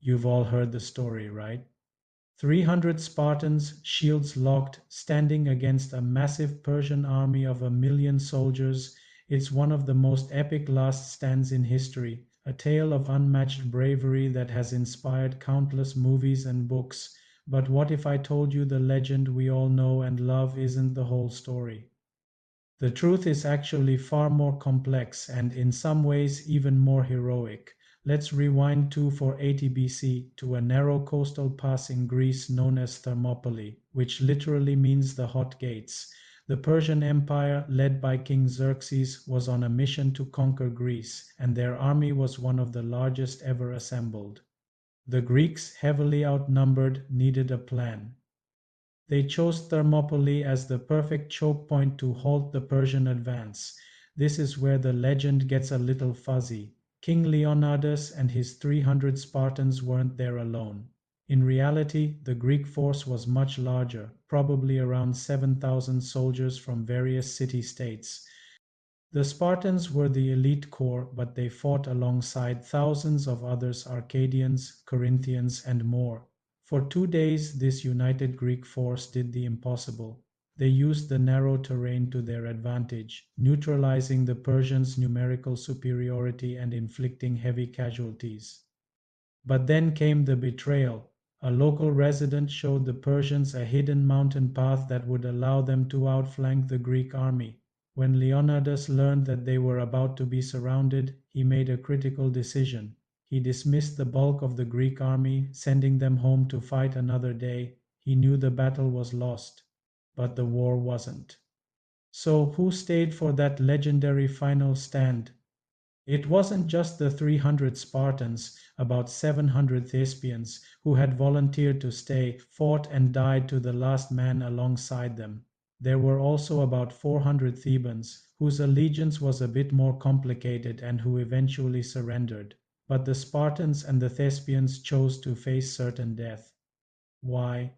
You've all heard the story, right? 300 Spartans, shields locked, standing against a massive Persian army of 1 million soldiers. It's one of the most epic last stands in history, a tale of unmatched bravery that has inspired countless movies and books. But what if I told you the legend we all know and love isn't the whole story? The truth is actually far more complex and in some ways even more heroic. Let's rewind to 480 BC to a narrow coastal pass in Greece known as Thermopylae, which literally means the hot gates. The Persian Empire, led by King Xerxes, was on a mission to conquer Greece, and their army was one of the largest ever assembled. The Greeks, heavily outnumbered, needed a plan. They chose Thermopylae as the perfect choke point to halt the Persian advance. This is where the legend gets a little fuzzy. King Leonidas and his 300 Spartans weren't there alone. In reality, the Greek force was much larger, probably around 7,000 soldiers from various city-states. The Spartans were the elite corps, but they fought alongside thousands of others: Arcadians, Corinthians, and more. For 2 days, this united Greek force did the impossible. They used the narrow terrain to their advantage, neutralizing the Persians' numerical superiority and inflicting heavy casualties. But then came the betrayal. A local resident showed the Persians a hidden mountain path that would allow them to outflank the Greek army. When Leonidas learned that they were about to be surrounded, he made a critical decision. He dismissed the bulk of the Greek army, sending them home to fight another day. He knew the battle was lost, but the war wasn't. So, who stayed for that legendary final stand? It wasn't just the 300 Spartans, about 700 Thespians, who had volunteered to stay, fought and died to the last man alongside them. There were also about 400 Thebans, whose allegiance was a bit more complicated and who eventually surrendered. But the Spartans and the Thespians chose to face certain death. Why?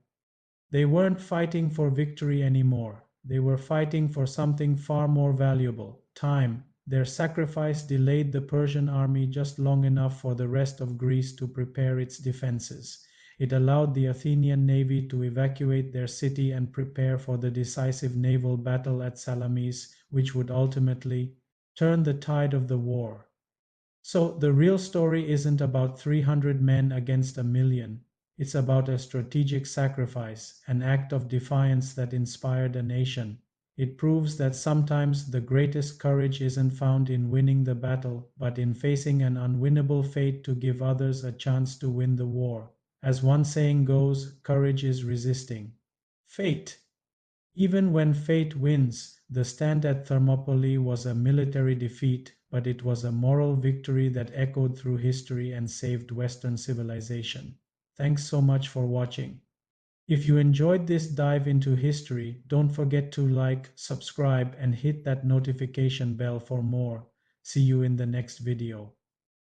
They weren't fighting for victory anymore. They were fighting for something far more valuable: time. Their sacrifice delayed the Persian army just long enough for the rest of Greece to prepare its defenses. It allowed the Athenian navy to evacuate their city and prepare for the decisive naval battle at Salamis, which would ultimately turn the tide of the war. So the real story isn't about 300 men against 1 million. It's about a strategic sacrifice, an act of defiance that inspired a nation. It proves that sometimes the greatest courage isn't found in winning the battle, but in facing an unwinnable fate to give others a chance to win the war. As one saying goes, courage is resisting fate. Even when fate wins, the stand at Thermopylae was a military defeat, but it was a moral victory that echoed through history and saved Western civilization. Thanks so much for watching. If you enjoyed this dive into history, don't forget to like, subscribe, and hit that notification bell for more. See you in the next video.